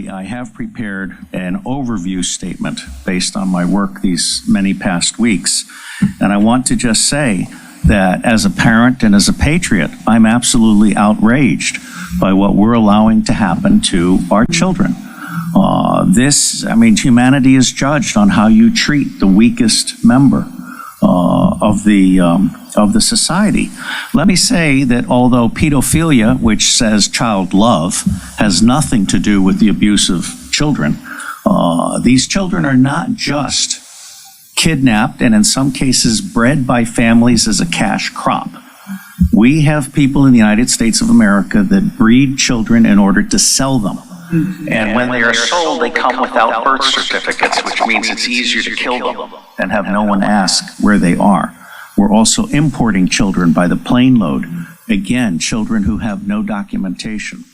finally, I have prepared an overview statement based on my work these many past weeks. And I want to just say that as a parent and as a patriot, I'm absolutely outraged by what we're allowing to happen to our children. Humanity is judged on how you treat the weakest member of the society. Let me say that although pedophilia, which says child love, has nothing to do with the abuse of children, these children are not just kidnapped and in some cases bred by families as a cash crop. We have people in the United States of America that breed children in order to sell them. And when they are sold, they come without birth certificates, which means it's easier to kill them and have no one ask where they are. We're also importing children by the plane load. Again, children who have no documentation.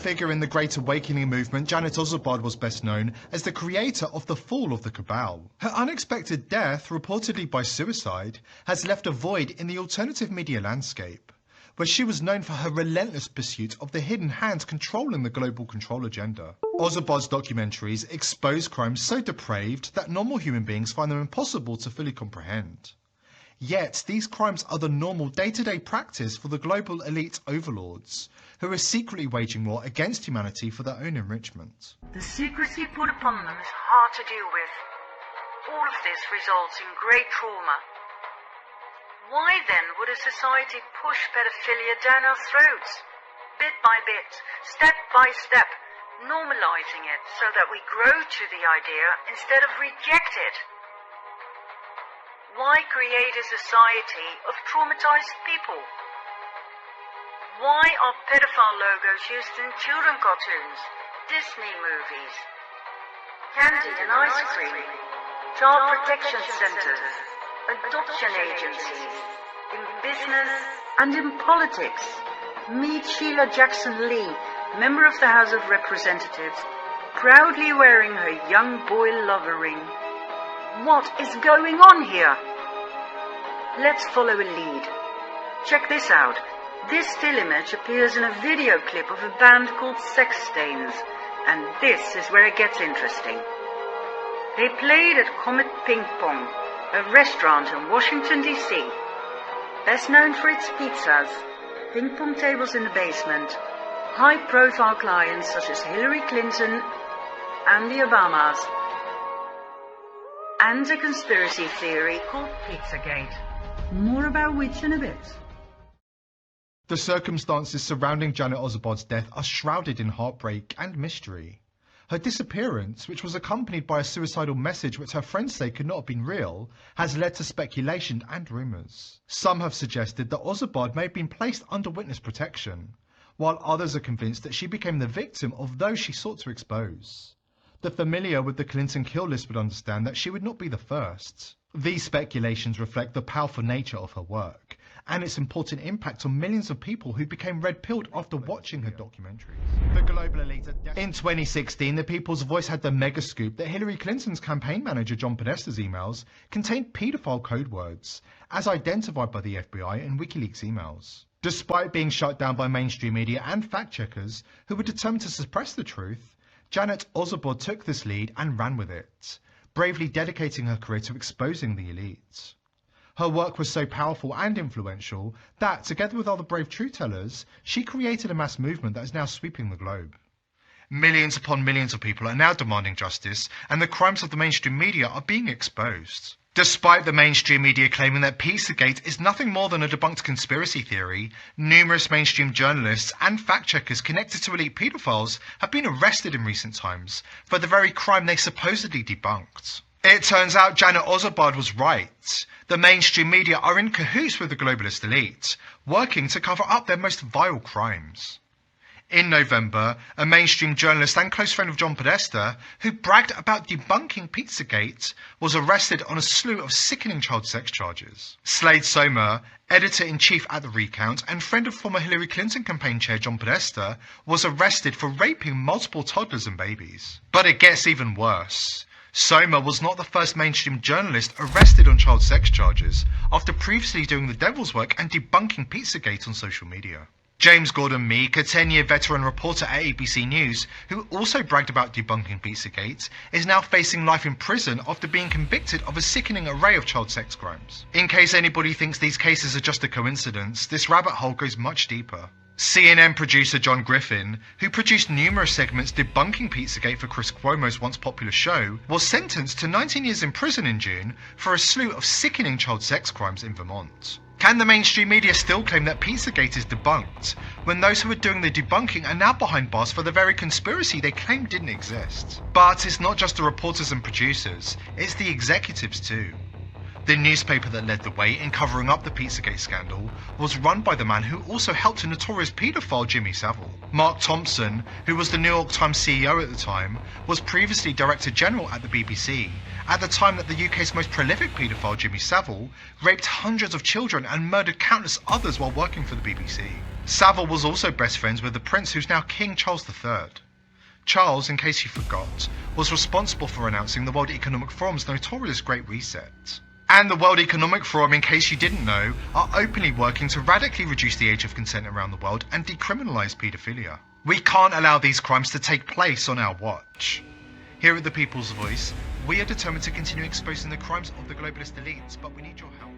figure in the Great Awakening movement, Janet Ozobod was best known as the creator of the fall of the cabal. Her unexpected death, reportedly by suicide, has left a void in the alternative media landscape, where she was known for her relentless pursuit of the hidden hand controlling the global control agenda. Ozobod's documentaries expose crimes so depraved that normal human beings find them impossible to fully comprehend. Yet, these crimes are the normal day-to-day practice for the global elite overlords, who are secretly waging war against humanity for their own enrichment. The secrecy put upon them is hard to deal with. All of this results in great trauma. Why then would a society push pedophilia down our throats? Bit by bit, step by step, normalizing it so that we grow to the idea instead of reject it. Why create a society of traumatized people? Why are pedophile logos used in children cartoons, Disney movies, candy and ice cream, child protection centers, adoption agencies, in business and in politics? Meet Sheila Jackson Lee, member of the House of Representatives, proudly wearing her young boy lover ring. What is going on here? Let's follow a lead. Check this out. This still image appears in a video clip of a band called Sex Stains, and this is where it gets interesting. They played at Comet Ping Pong, a restaurant in Washington, D.C. Best known for its pizzas, ping pong tables in the basement, high-profile clients such as Hillary Clinton and the Obamas, and a conspiracy theory called Pizzagate. More about which in a bit. The circumstances surrounding Janet Ozobod's death are shrouded in heartbreak and mystery. Her disappearance, which was accompanied by a suicidal message which her friends say could not have been real, has led to speculation and rumours. Some have suggested that Ozobod may have been placed under witness protection, while others are convinced that she became the victim of those she sought to expose. The familiar with the Clinton kill list would understand that she would not be the first. These speculations reflect the powerful nature of her work, and its important impact on millions of people who became red-pilled after watching her documentaries. The global elite in 2016, the People's Voice had the mega scoop that Hillary Clinton's campaign manager John Podesta's emails contained paedophile code words, as identified by the FBI in WikiLeaks emails. Despite being shut down by mainstream media and fact-checkers who were determined to suppress the truth, Janet Ozobod took this lead and ran with it, bravely dedicating her career to exposing the elite. Her work was so powerful and influential that, together with other brave truth-tellers, she created a mass movement that is now sweeping the globe. Millions upon millions of people are now demanding justice, and the crimes of the mainstream media are being exposed. Despite the mainstream media claiming that Pizzagate is nothing more than a debunked conspiracy theory, numerous mainstream journalists and fact-checkers connected to elite paedophiles have been arrested in recent times for the very crime they supposedly debunked. It turns out Janet Ozobod was right. The mainstream media are in cahoots with the globalist elite, working to cover up their most vile crimes. In November, a mainstream journalist and close friend of John Podesta, who bragged about debunking Pizzagate, was arrested on a slew of sickening child sex charges. Slade Somer, editor-in-chief at The Recount and friend of former Hillary Clinton campaign chair John Podesta, was arrested for raping multiple toddlers and babies. But it gets even worse. Somer was not the first mainstream journalist arrested on child sex charges after previously doing the devil's work and debunking Pizzagate on social media. James Gordon Meek, a 10-year veteran reporter at ABC News, who also bragged about debunking Pizzagate, is now facing life in prison after being convicted of a sickening array of child sex crimes. In case anybody thinks these cases are just a coincidence, this rabbit hole goes much deeper. CNN producer John Griffin, who produced numerous segments debunking Pizzagate for Chris Cuomo's once popular show, was sentenced to 19 years in prison in June for a slew of sickening child sex crimes in Vermont. Can the mainstream media still claim that Pizzagate is debunked, when those who are doing the debunking are now behind bars for the very conspiracy they claimed didn't exist? But it's not just the reporters and producers, it's the executives too. The newspaper that led the way in covering up the Pizzagate scandal was run by the man who also helped a notorious paedophile Jimmy Savile. Mark Thompson, who was the New York Times CEO at the time, was previously Director General at the BBC, at the time that the UK's most prolific paedophile Jimmy Savile raped hundreds of children and murdered countless others while working for the BBC. Savile was also best friends with the prince who's now King Charles III. Charles, in case you forgot, was responsible for announcing the World Economic Forum's notorious Great Reset. And the World Economic Forum, in case you didn't know, are openly working to radically reduce the age of consent around the world and decriminalise paedophilia. We can't allow these crimes to take place on our watch. Here at The People's Voice, we are determined to continue exposing the crimes of the globalist elites, but we need your help.